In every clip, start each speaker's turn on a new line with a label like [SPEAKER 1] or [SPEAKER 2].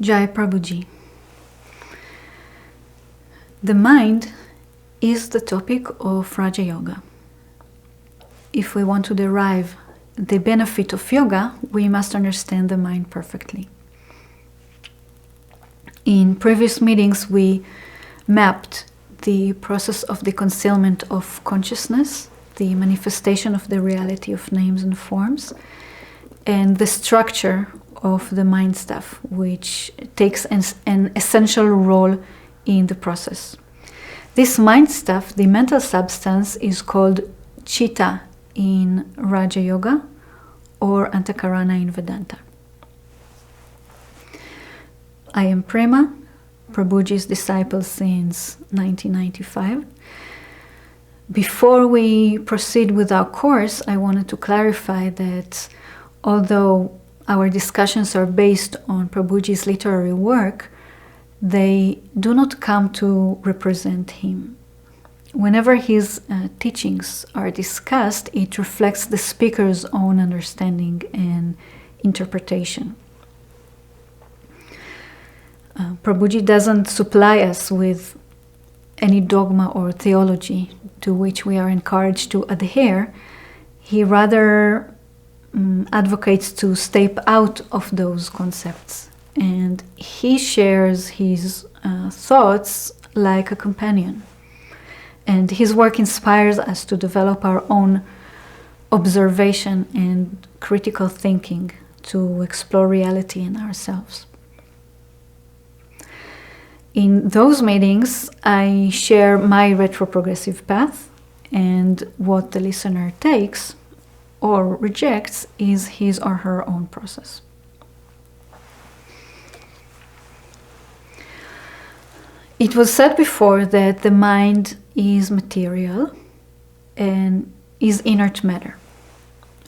[SPEAKER 1] Jai Prabhuji. The mind is the topic of Raja Yoga. If we want to derive the benefit of yoga, we must understand the mind perfectly. In previous meetings, we mapped the process of the concealment of consciousness, the manifestation of the reality of names and forms, and the structure of the mind stuff, which takes an essential role in the process. This mind stuff, the mental substance, is called chitta in Raja Yoga or Antakarana in Vedanta. I am Prema, Prabhuji's disciple since 1995. Before we proceed with our course, I wanted to clarify that although our discussions are based on Prabhuji's literary work, they do not come to represent him. Whenever his teachings are discussed, it reflects the speaker's own understanding and interpretation. Prabhuji doesn't supply us with any dogma or theology to which we are encouraged to adhere. He rather advocates to step out of those concepts, and he shares his thoughts like a companion. And his work inspires us to develop our own observation and critical thinking to explore reality in ourselves. In those meetings, I share my retroprogressive path, and what the listener takes or rejects is his or her own process. It was said before that the mind is material and is inert matter.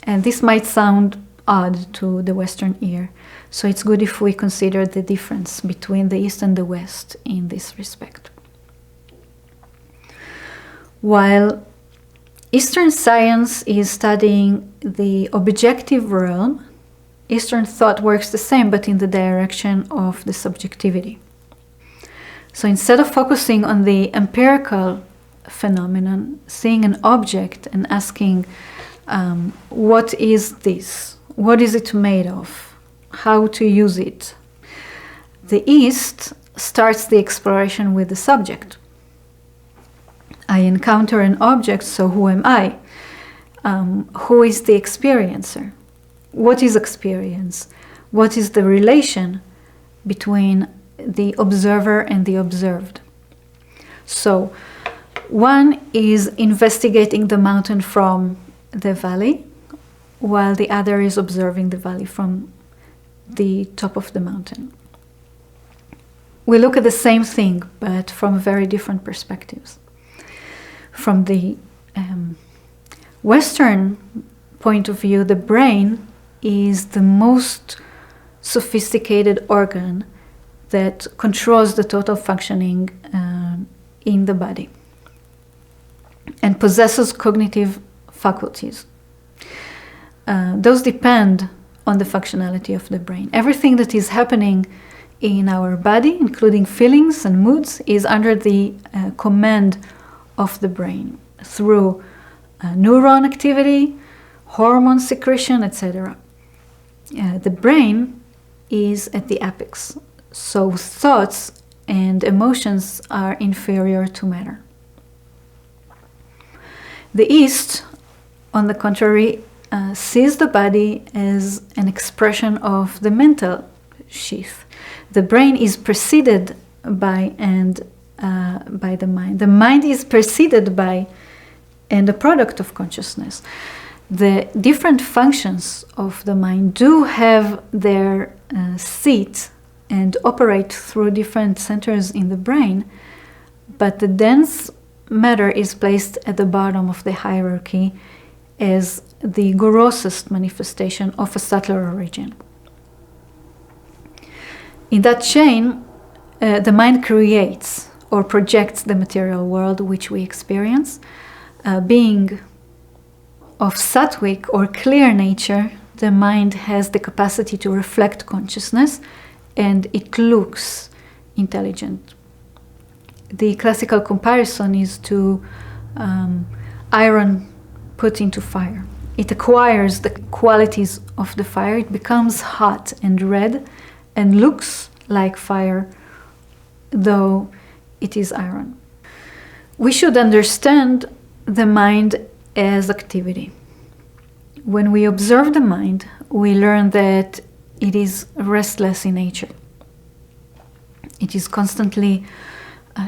[SPEAKER 1] And this might sound odd to the Western ear, so it's good if we consider the difference between the East and the West in this respect. While Eastern science is studying the objective realm, Eastern thought works the same, but in the direction of the subjectivity. So instead of focusing on the empirical phenomenon, seeing an object and asking, what is this? What is it made of? How to use it? The East starts the exploration with the subject. I encounter an object, so who am I? Who is the experiencer? What is experience? What is the relation between the observer and the observed? So one is investigating the mountain from the valley, while the other is observing the valley from the top of the mountain. We look at the same thing, but from very different perspectives. From the Western point of view, the brain is the most sophisticated organ that controls the total functioning in the body and possesses cognitive faculties. Those depend on the functionality of the brain. Everything that is happening in our body, including feelings and moods, is under the command of the brain through neuron activity, hormone secretion, etc. The brain is at the apex, so thoughts and emotions are inferior to matter. The East, on the contrary, sees the body as an expression of the mental sheath. The brain is preceded by the mind. The mind is preceded by and a product of consciousness. The different functions of the mind do have their seat and operate through different centers in the brain, but the dense matter is placed at the bottom of the hierarchy as the grossest manifestation of a subtler origin. In that chain, the mind creates or projects the material world which we experience. Being of sattvic or clear nature, the mind has the capacity to reflect consciousness and it looks intelligent. The classical comparison is to iron put into fire. It acquires the qualities of the fire. It becomes hot and red and looks like fire, though it is iron. We should understand the mind as activity. When we observe the mind, we learn that it is restless in nature. It is constantly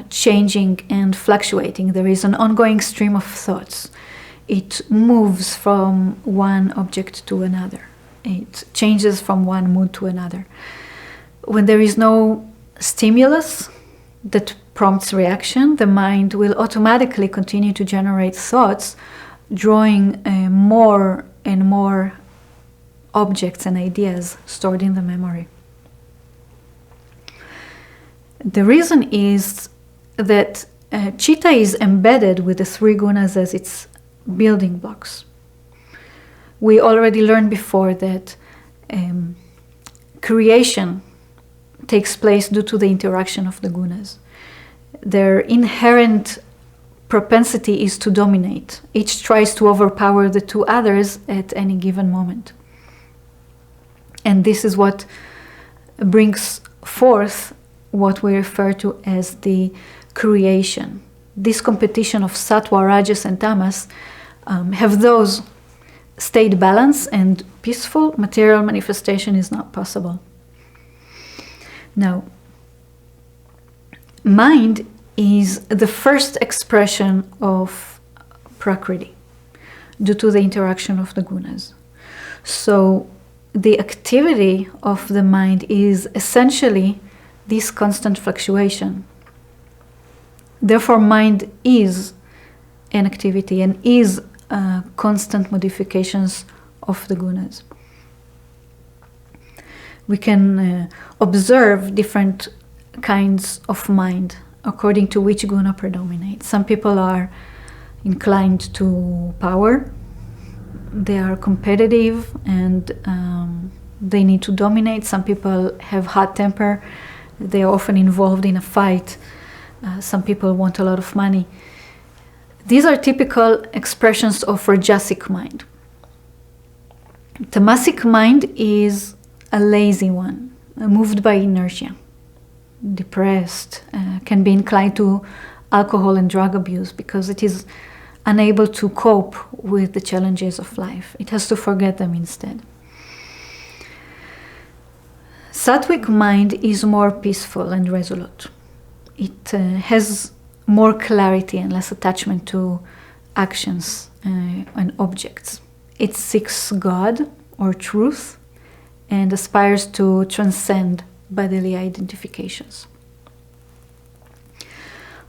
[SPEAKER 1] changing and fluctuating. There is an ongoing stream of thoughts. It moves from one object to another. It changes from one mood to another. When there is no stimulus that prompts reaction, the mind will automatically continue to generate thoughts, drawing more and more objects and ideas stored in the memory. The reason is that Chitta is embedded with the three gunas as its building blocks. We already learned before that creation takes place due to the interaction of the gunas. Their inherent propensity is to dominate. Each tries to overpower the two others at any given moment. And this is what brings forth what we refer to as the creation. This competition of sattva, rajas, and tamas, have those stayed balanced and peaceful, material manifestation is not possible. Now, mind is the first expression of prakriti due to the interaction of the gunas. So the activity of the mind is essentially this constant fluctuation. Therefore, mind is an activity and is constant modifications of the gunas. We can observe different kinds of mind according to which guna predominates. Some people are inclined to power. They are competitive and they need to dominate. Some people have hot temper. They are often involved in a fight. Some people want a lot of money. These are typical expressions of Rajasic mind. Tamasic mind is a lazy one, moved by inertia, depressed, can be inclined to alcohol and drug abuse because it is unable to cope with the challenges of life. It has to forget them instead. Sattvic mind is more peaceful and resolute. It has more clarity and less attachment to actions and objects. It seeks God or truth and aspires to transcend bodily identifications.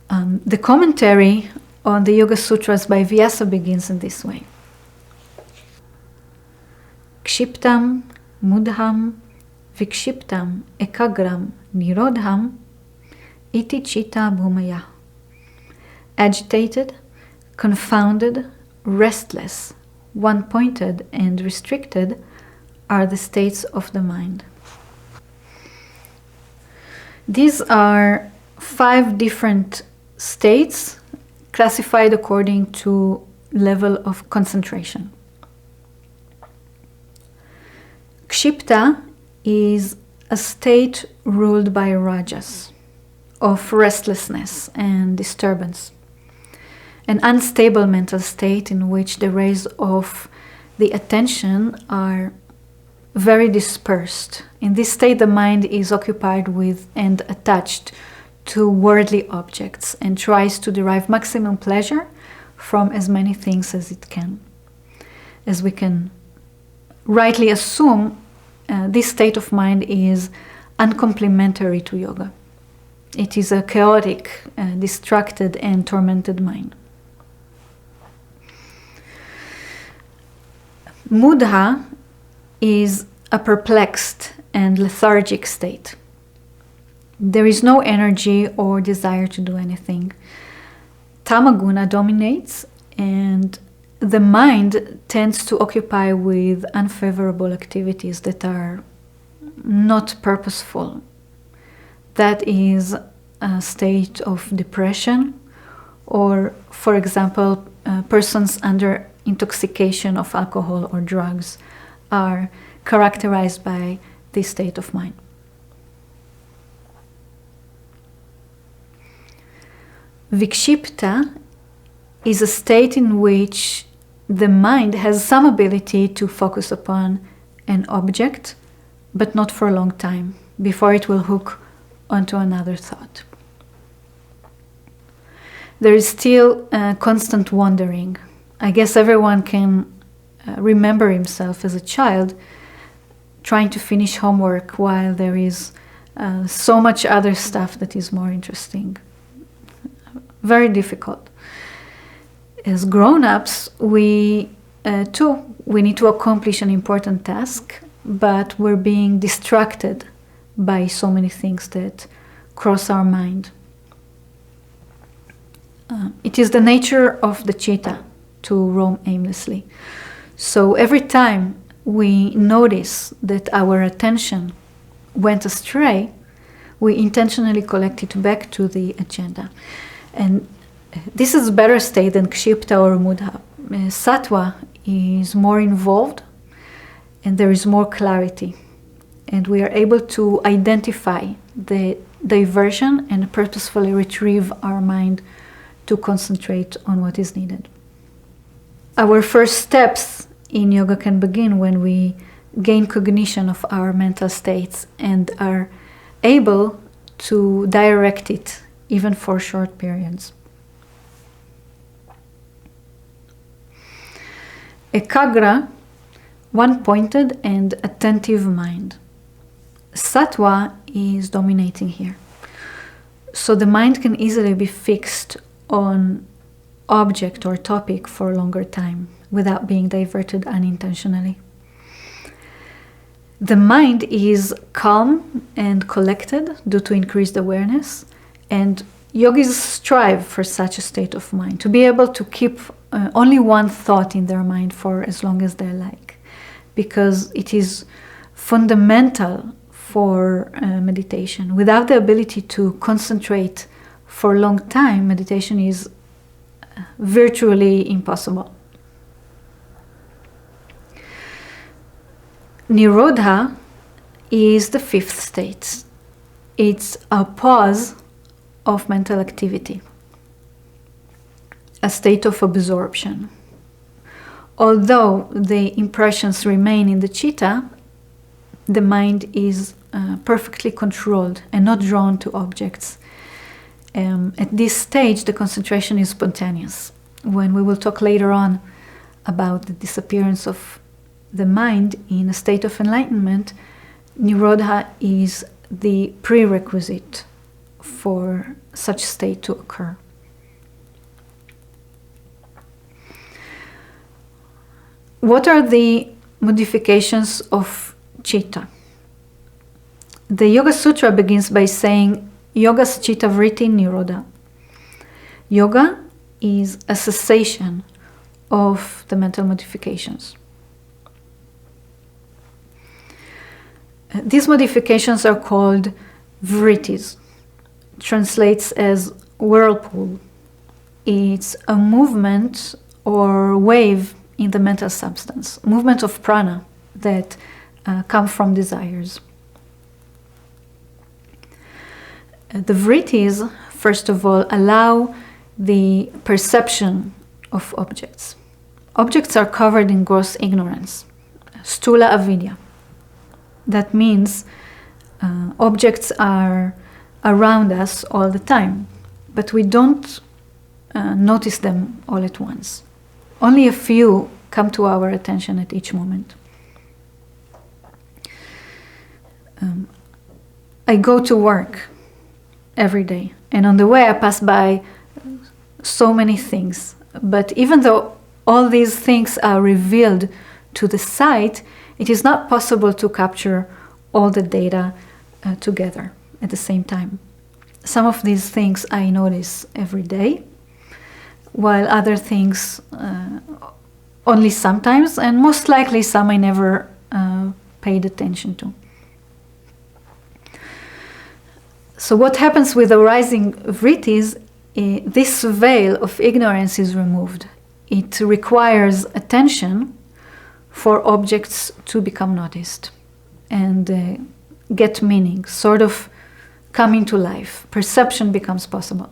[SPEAKER 1] The commentary on the Yoga Sutras by Vyasa begins in this way. Kshiptam, mudham, vikshiptam, ekagram, nirodham, iti chitta bhumaya. Agitated, confounded, restless, one-pointed and restricted are the states of the mind. These are 5 different states classified according to level of concentration. Kshipta is a state ruled by rajas, of restlessness and disturbance. An unstable mental state in which the rays of the attention are very dispersed. In this state, the mind is occupied with and attached to worldly objects and tries to derive maximum pleasure from as many things as it can. As we can rightly assume, this state of mind is uncomplimentary to yoga. It is a chaotic, distracted, and tormented mind. Mudha is a perplexed and lethargic state. There is no energy or desire to do anything. Tamaguna dominates, and the mind tends to occupy with unfavorable activities that are not purposeful. That is a state of depression, or, for example, persons under intoxication of alcohol or drugs are characterized by this state of mind. Vikshipta is a state in which the mind has some ability to focus upon an object, but not for a long time, before it will hook onto another thought. There is still constant wandering. I guess everyone can remember himself as a child trying to finish homework while there is so much other stuff that is more interesting. Very difficult. As grown-ups, we need to accomplish an important task, but we're being distracted by so many things that cross our mind. It is the nature of the chitta to roam aimlessly. So every time we notice that our attention went astray, we intentionally collect it back to the agenda. And this is a better state than Kshipta or Mudha. Sattva is more involved and there is more clarity. And we are able to identify the diversion and purposefully retrieve our mind to concentrate on what is needed. Our first steps in yoga can begin when we gain cognition of our mental states and are able to direct it even for short periods. Ekagra, one-pointed and attentive mind. Sattva is dominating here. So the mind can easily be fixed on object or topic for a longer time without being diverted unintentionally. The mind is calm and collected due to increased awareness, and yogis strive for such a state of mind, to be able to keep only one thought in their mind for as long as they like, because it is fundamental for meditation. Without the ability to concentrate for a long time, meditation is virtually impossible. Nirodha is the fifth state. It's a pause of mental activity, a state of absorption. Although the impressions remain in the chitta, the mind is perfectly controlled and not drawn to objects. At this stage, the concentration is spontaneous. When we will talk later on about the disappearance of the mind in a state of enlightenment, Nirodha is the prerequisite for such state to occur. What are the modifications of chitta? The Yoga Sutra begins by saying, Yogas chitta vritti nirodha. Yoga is a cessation of the mental modifications. These modifications are called vrittis, translates as whirlpool. It's a movement or wave in the mental substance, movement of prana that come from desires. The vrittis, first of all, allow the perception of objects. Objects are covered in gross ignorance, stula avidya. That means objects are around us all the time, but we don't notice them all at once. Only a few come to our attention at each moment. I go to work every day, and on the way I pass by so many things. But even though all these things are revealed to the sight, it is not possible to capture all the data together at the same time. Some of these things I notice every day, while other things only sometimes, and most likely some I never paid attention to. So what happens with arising vrittis, this veil of ignorance is removed. It requires attention for objects to become noticed and get meaning, sort of come into life. Perception becomes possible.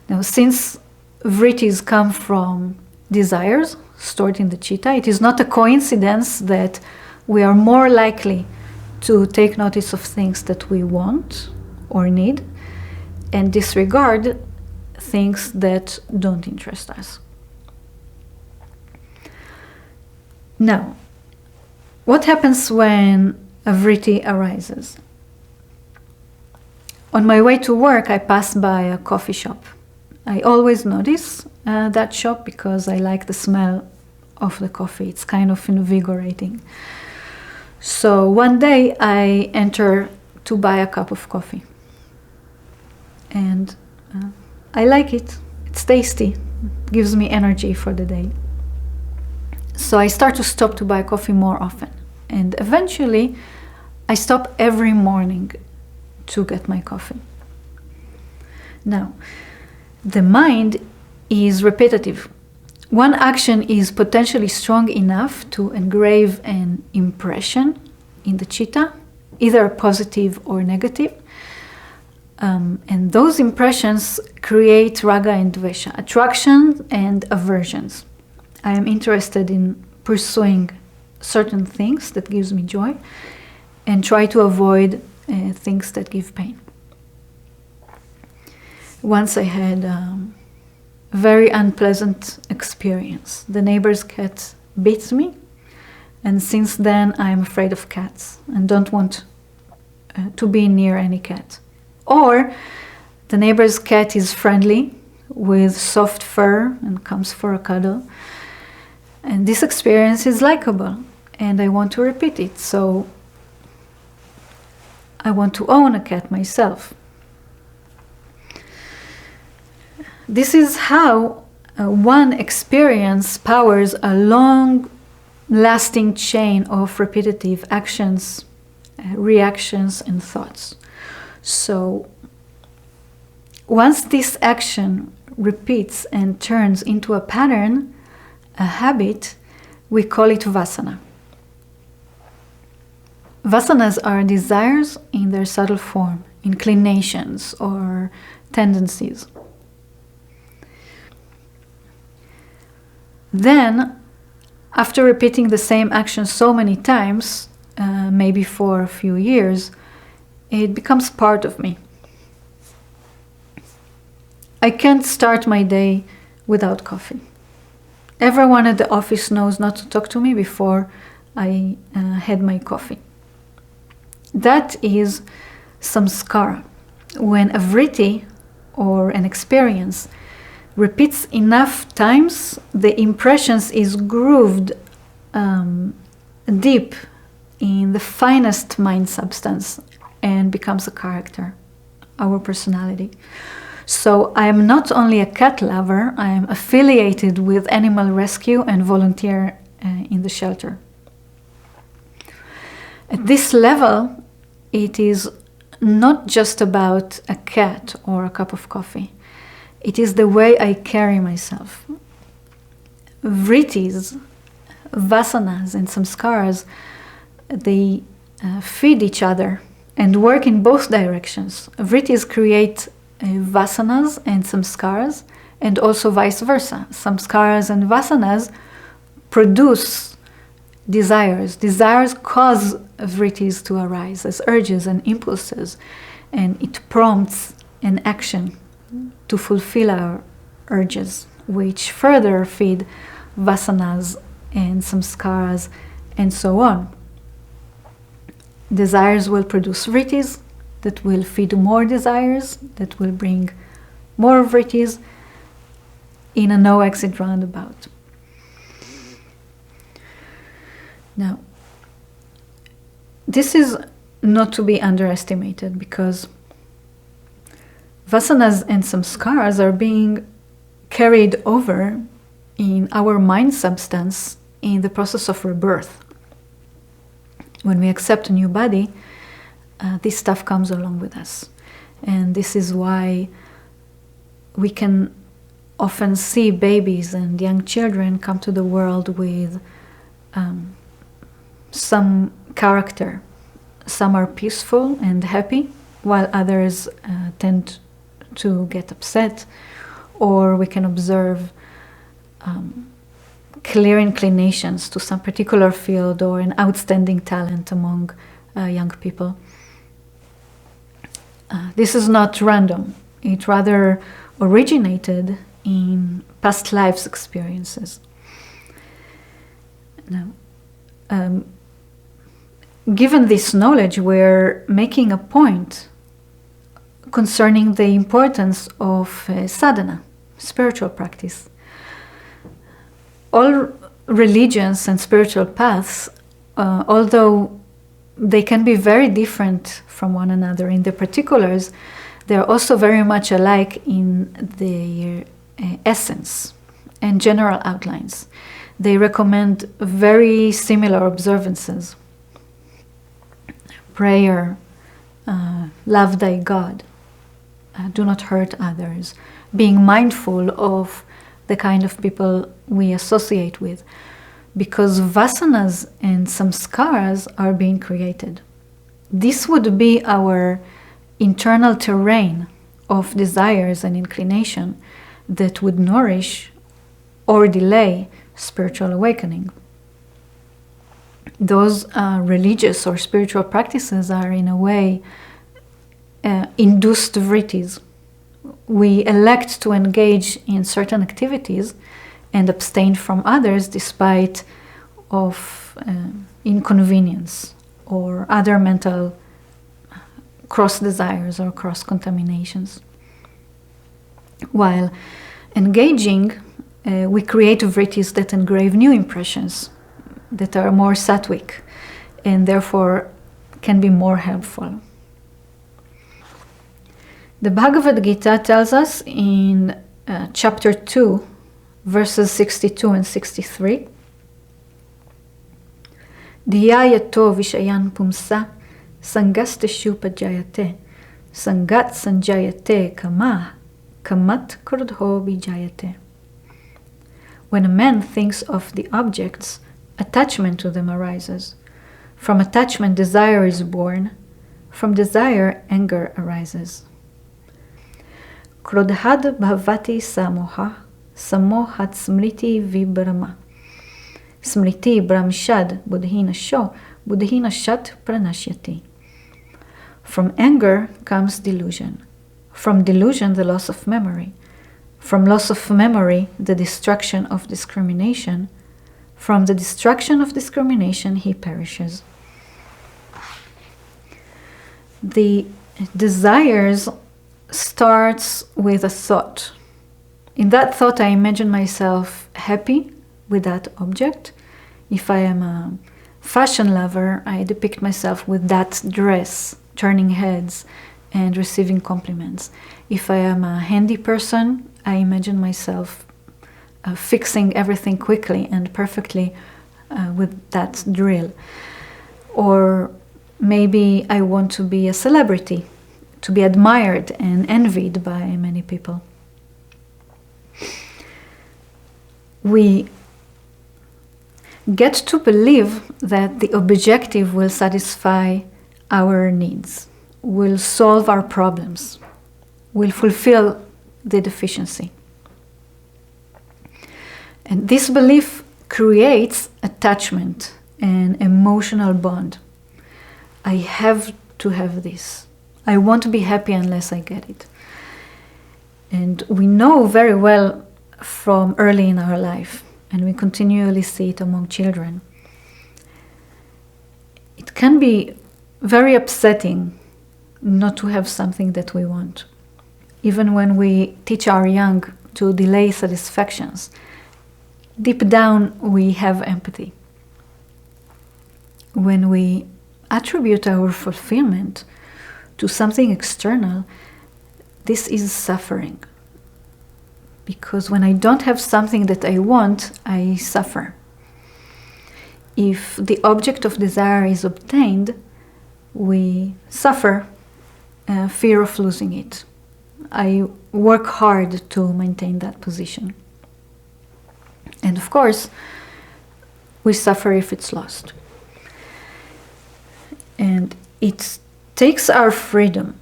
[SPEAKER 1] Now, since vrittis come from desires stored in the chitta, it is not a coincidence that we are more likely to take notice of things that we want or need and disregard things that don't interest us. Now, what happens when a vritti arises? On my way to work, I pass by a coffee shop. I always notice that shop because I like the smell of the coffee. It's kind of invigorating. So one day I enter to buy a cup of coffee. And I like it. It's tasty. It gives me energy for the day. So I start to stop to buy coffee more often. And eventually I stop every morning to get my coffee. Now, the mind is repetitive. One action is potentially strong enough to engrave an impression in the chitta, either positive or negative. And those impressions create raga and dvesha, attraction and aversions. I am interested in pursuing certain things that gives me joy and try to avoid things that give pain. Once I had a very unpleasant experience. The neighbor's cat beats me, and since then I'm afraid of cats and don't want to be near any cat. Or the neighbor's cat is friendly with soft fur and comes for a cuddle. And this experience is likable and I want to repeat it. So I want to own a cat myself. This is how one experience powers a long-lasting chain of repetitive actions, reactions, and thoughts. So once this action repeats and turns into a pattern, a habit, we call it vasana. Vasanas are desires in their subtle form, inclinations or tendencies. Then, after repeating the same action so many times, maybe for a few years, it becomes part of me. I can't start my day without coffee. Everyone at the office knows not to talk to me before I had my coffee. That is samskara. When a vritti or an experience repeats enough times, the impressions is grooved deep in the finest mind substance and becomes a character, our personality. So I am not only a cat lover, I am affiliated with animal rescue and volunteer in the shelter. At this level, it is not just about a cat or a cup of coffee. It is the way I carry myself. Vrittis, vasanas, and samskaras, they feed each other and work in both directions. Vrittis create vasanas and samskaras, and also vice versa. Samskaras and vasanas produce desires. Desires cause vrittis to arise as urges and impulses, and it prompts an action to fulfill our urges, which further feed vasanas and samskaras, and so on. Desires will produce vrittis that will feed more desires, that will bring more vrittis in a no-exit roundabout. Now, this is not to be underestimated because vasanas and samskaras are being carried over in our mind substance in the process of rebirth. When we accept a new body, this stuff comes along with us. And this is why we can often see babies and young children come to the world with some character. Some are peaceful and happy, while others tend to get upset. Or we can observe clear inclinations to some particular field or an outstanding talent among young people. This is not random. It rather originated in past lives experiences. Now, given this knowledge, we're making a point concerning the importance of sadhana, spiritual practice. All religions and spiritual paths, although they can be very different from one another in the particulars, they're also very much alike in their essence and general outlines. They recommend very similar observances. Prayer, love thy God, do not hurt others, being mindful of the kind of people we associate with, because vasanas and samskaras are being created. This would be our internal terrain of desires and inclination that would nourish or delay spiritual awakening. Those religious or spiritual practices are in a way induced vrittis. We elect to engage in certain activities and abstain from others despite of inconvenience or other mental cross desires or cross contaminations. While engaging, we create vrittis that engrave new impressions that are more sattvic and therefore can be more helpful. The Bhagavad Gita tells us in chapter 2, verses 62 and 63, Dhiyayato vishayan pumsa sangasteshu pajayate sangat sanjayate kamat krodho vijayate. When a man thinks of the objects, attachment to them arises. From attachment, desire is born. From desire, anger arises. Krodhad bhavati samoha, samohat smriti vibrama. Smriti brahmshad buddhina sho, buddhina shat pranashyati. From anger comes delusion. From delusion, the loss of memory. From loss of memory, the destruction of discrimination. From the destruction of discrimination, he perishes. The desires starts with a thought. In that thought, I imagine myself happy with that object. If I am a fashion lover, I depict myself with that dress, turning heads and receiving compliments. If I am a handy person, I imagine myself fixing everything quickly and perfectly with that drill. Or maybe I want to be a celebrity, to be admired and envied by many people. We get to believe that the objective will satisfy our needs, will solve our problems, will fulfill the deficiency. And this belief creates attachment and emotional bond. I have to have this. I won't be happy unless I get it. And we know very well from early in our life, and we continually see it among children. It can be very upsetting not to have something that we want. Even when we teach our young to delay satisfactions, deep down we have empathy. When we attribute our fulfillment to something external, this is suffering. Because when I don't have something that I want, I suffer. If the object of desire is obtained, we suffer fear of losing it. I work hard to maintain that position. And of course, we suffer if it's lost. And it takes our freedom.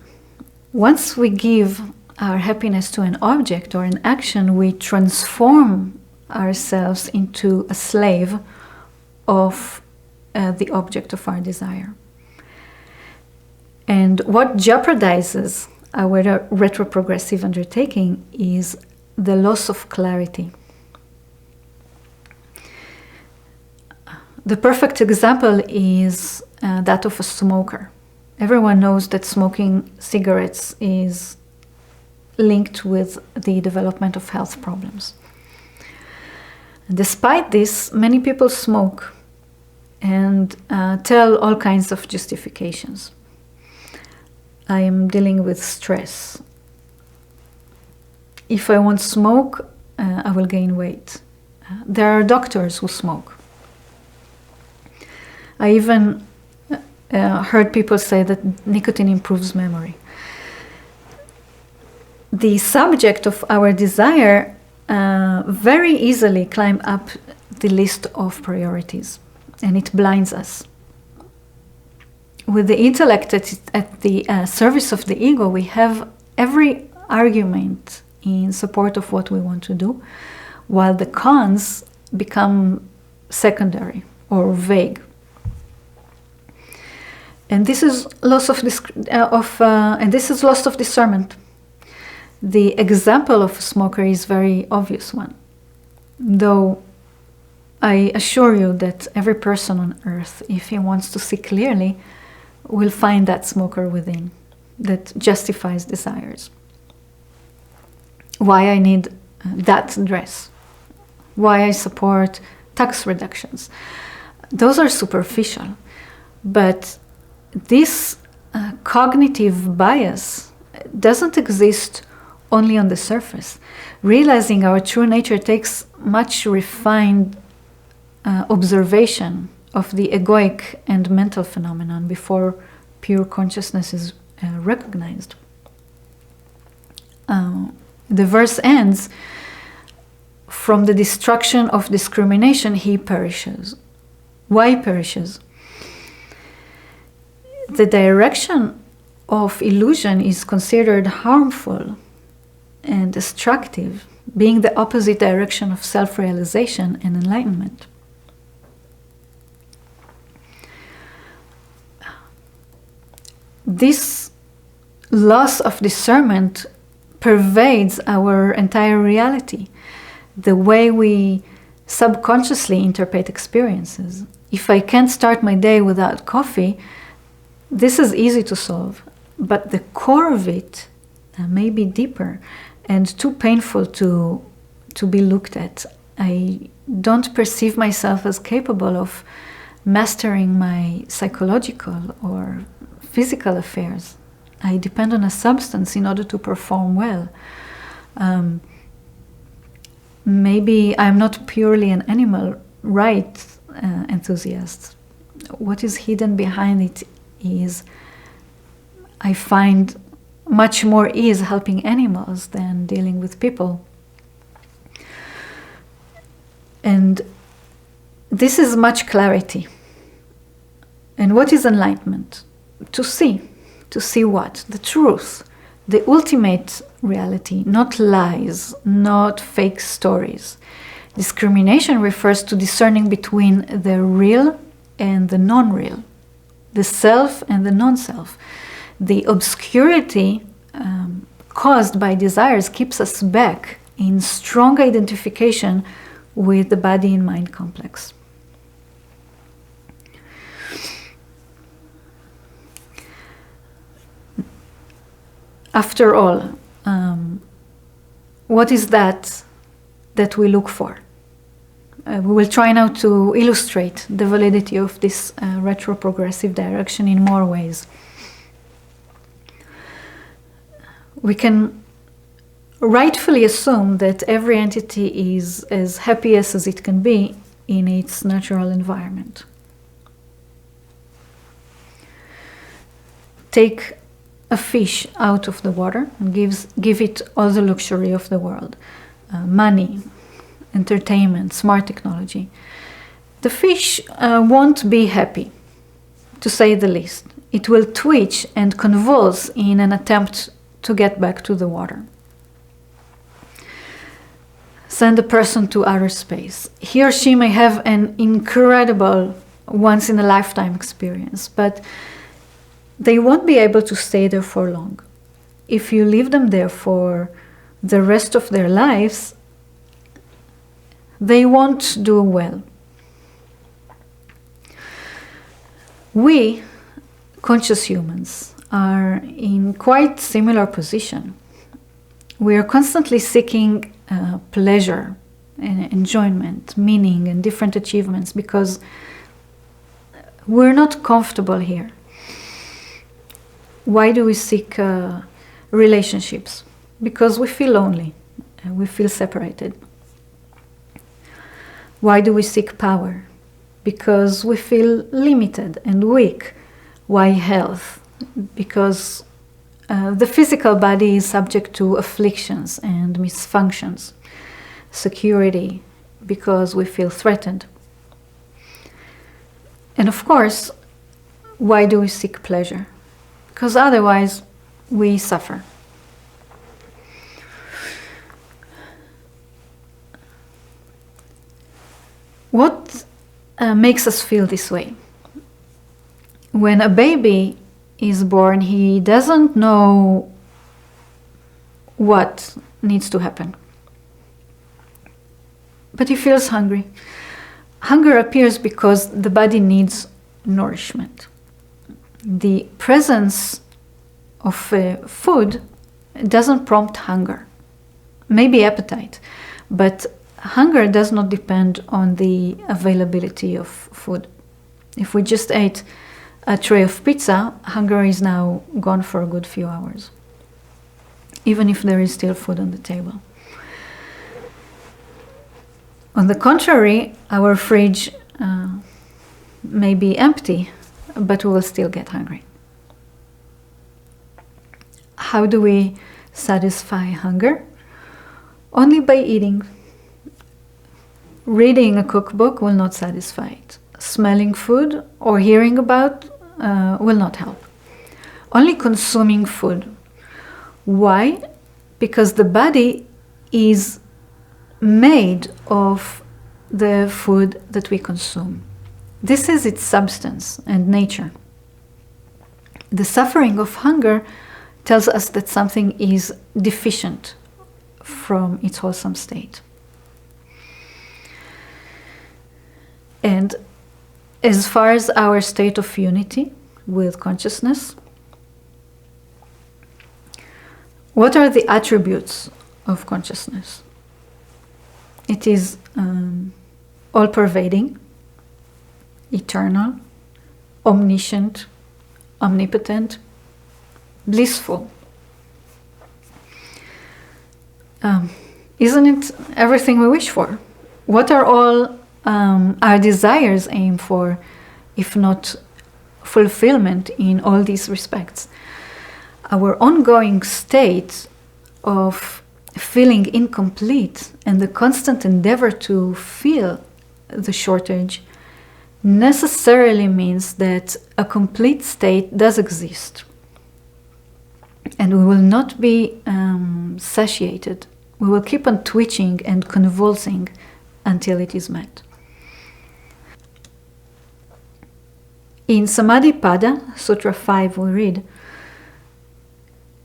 [SPEAKER 1] Once we give our happiness to an object or an action, we transform ourselves into a slave of the object of our desire. And what jeopardizes our retroprogressive undertaking is the loss of clarity. The perfect example is that of a smoker. Everyone knows that smoking cigarettes is linked with the development of health problems. Despite this, many people smoke and tell all kinds of justifications. I am dealing with stress. If I won't smoke, I will gain weight. There are doctors who smoke. I even heard people say that nicotine improves memory. The subject of our desire very easily climb up the list of priorities, and it blinds us. With the intellect at the service of the ego, we have every argument in support of what we want to do, while the cons become secondary or vague. And this is loss of discernment. The example of a smoker is a very obvious one, though I assure you that every person on earth, if he wants to see clearly, will find that smoker within that justifies desires. Why I need that dress, why I support tax reductions. Those are superficial, but this cognitive bias doesn't exist only on the surface. Realizing our true nature takes much refined observation of the egoic and mental phenomenon before pure consciousness is recognized. The verse ends, "From the destruction of discrimination he perishes." Why perishes? The direction of illusion is considered harmful and destructive, being the opposite direction of self-realization and enlightenment. This loss of discernment pervades our entire reality, the way we subconsciously interpret experiences. If I can't start my day without coffee, this is easy to solve, but the core of it may be deeper and too painful to be looked at. I don't perceive myself as capable of mastering my psychological or physical affairs. I depend on a substance in order to perform well. Maybe I'm not purely an animal rights enthusiast. What is hidden behind it is I find much more ease helping animals than dealing with people. And this is much clarity. And what is enlightenment? To see what? The truth, the ultimate reality, not lies, not fake stories. Discrimination refers to discerning between the real and the non-real, the self and the non-self. The obscurity caused by desires keeps us back in strong identification with the body and mind complex. After all, what is that we look for? We will try now to illustrate the validity of this retroprogressive direction in more ways. We can rightfully assume that every entity is as happy as it can be in its natural environment. take a fish out of the water and give it all the luxury of the world, money, entertainment, smart technology, the fish won't be happy, to say the least. It will twitch and convulse in an attempt to get back to the water. Send a person to outer space. He or she may have an incredible once-in-a-lifetime experience, but they won't be able to stay there for long. If you leave them there for the rest of their lives, they won't do well. We, conscious humans, are in quite similar position. We are constantly seeking pleasure and enjoyment, meaning, and different achievements because we're not comfortable here. Why do we seek relationships? Because we feel lonely, we feel separated. Why do we seek power? Because we feel limited and weak. Why health? Because the physical body is subject to afflictions and misfunctions. Security, because we feel threatened. And of course, why do we seek pleasure? Because otherwise we suffer. What makes us feel this way? When a baby is born, he doesn't know what needs to happen. But he feels hungry. Hunger appears because the body needs nourishment. The presence of food doesn't prompt hunger. Maybe appetite, but hunger does not depend on the availability of food. If we just ate a tray of pizza, hunger is now gone for a good few hours, even if there is still food on the table. On the contrary, our fridge may be empty, but we will still get hungry. How do we satisfy hunger? Only by eating. Reading a cookbook will not satisfy it. Smelling food or hearing about will not help. Only consuming food. Why? Because the body is made of the food that we consume. This is its substance and nature. The suffering of hunger tells us that something is deficient from its wholesome state. And as far as our state of unity with consciousness, what are the attributes of consciousness? It is all-pervading, eternal, omniscient, omnipotent, blissful. Isn't it everything we wish for? What are all our desires aim for, if not fulfillment in all these respects? Our ongoing state of feeling incomplete and the constant endeavor to fill the shortage necessarily means that a complete state does exist. And we will not be satiated. We will keep on twitching and convulsing until it is met. In Samadhi Pada, Sutra 5, we read,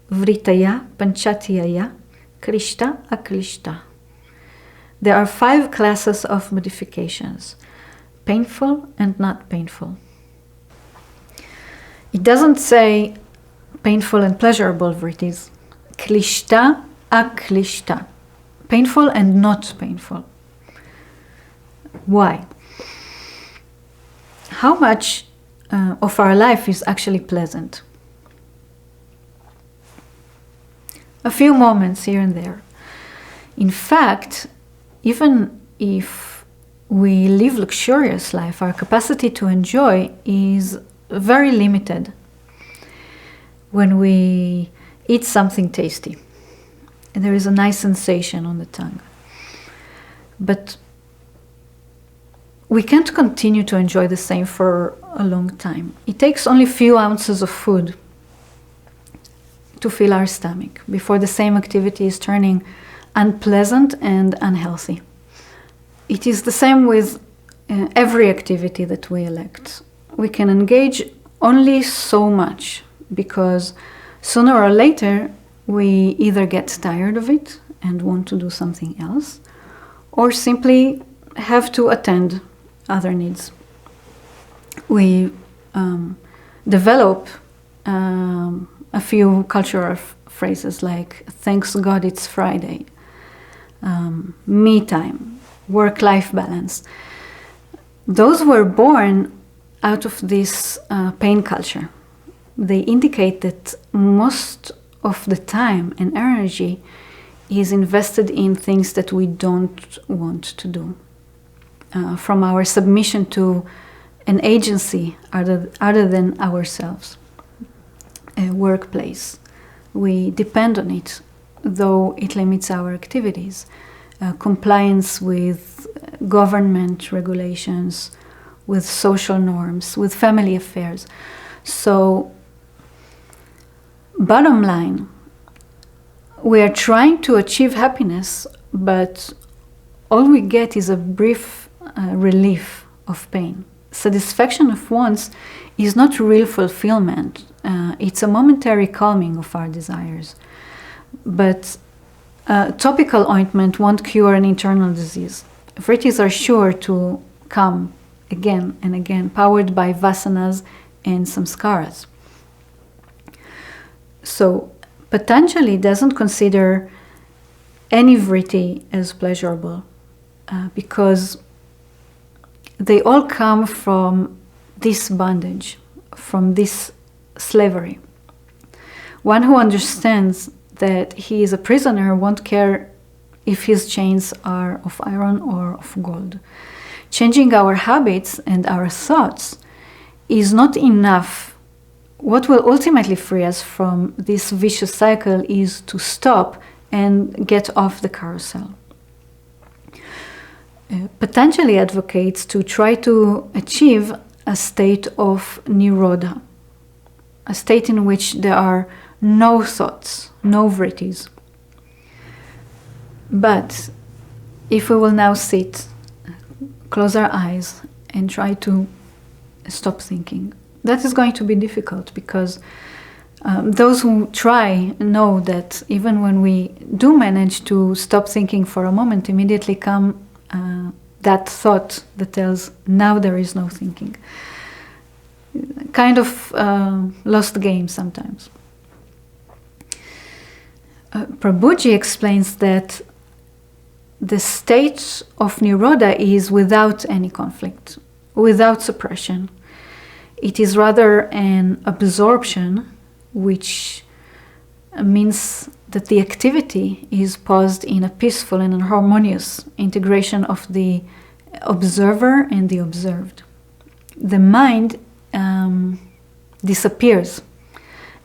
[SPEAKER 1] Vritaya Panchatiyaya Krishta Aklishta. There are 5 classes of modifications, painful and not painful. It doesn't say painful and pleasurable vrittis. Klishta Aklishta. Painful and not painful. Why? How much of our life is actually pleasant? A few moments here and there. In fact, even if we live luxurious life, our capacity to enjoy is very limited. when we eat something tasty. And there is a nice sensation on the tongue. But we can't continue to enjoy the same for a long time. It takes only a few ounces of food to fill our stomach before the same activity is turning unpleasant and unhealthy. It is the same with every activity that we elect. We can engage only so much because sooner or later we either get tired of it and want to do something else, or simply have to attend other needs. We develop a few cultural phrases like "thanks God it's Friday," me time, work-life balance. Those were born out of this pain culture. They indicate that most of the time and energy is invested in things that we don't want to do. From our submission to an agency other than ourselves, a workplace. We depend on it, though it limits our activities. Compliance with government regulations, with social norms, with family affairs. So, bottom line, we are trying to achieve happiness, but all we get is a brief relief of pain. Satisfaction of wants is not real fulfillment. It's a momentary calming of our desires. But topical ointment won't cure an internal disease. Vrittis are sure to come again and again, powered by vasanas and samskaras. So Patanjali doesn't consider any vritti as pleasurable because they all come from this bondage, from this slavery. One who understands that he is a prisoner won't care if his chains are of iron or of gold. Changing our habits and our thoughts is not enough. What will ultimately free us from this vicious cycle is to stop and get off the carousel. Patanjali advocates to try to achieve a state of nirodha, a state in which there are no thoughts, no vrittis. But if we will now sit, close our eyes, and try to stop thinking, that is going to be difficult because those who try know that even when we do manage to stop thinking for a moment, immediately come that thought that tells, now there is no thinking. Kind of lost game sometimes. Prabhuji explains that the state of nirodha is without any conflict, without suppression. It is rather an absorption, which means that the activity is paused in a peaceful and harmonious integration of the observer and the observed. The mind disappears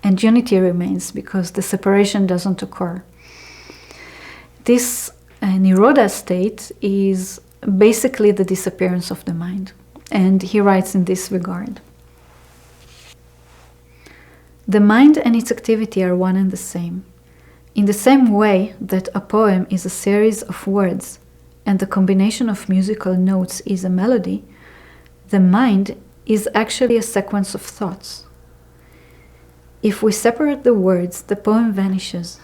[SPEAKER 1] and unity remains because the separation doesn't occur. This nirodha state is basically the disappearance of the mind. And he writes in this regard: the mind and its activity are one and the same. In the same way that a poem is a series of words and the combination of musical notes is a melody, the mind is actually a sequence of thoughts. If we separate the words, the poem vanishes.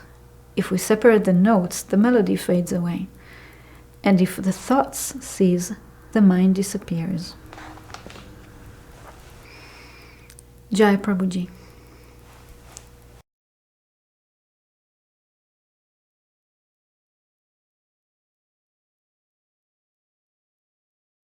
[SPEAKER 1] If we separate the notes, the melody fades away. And if the thoughts cease, the mind disappears. Jai Prabhuji.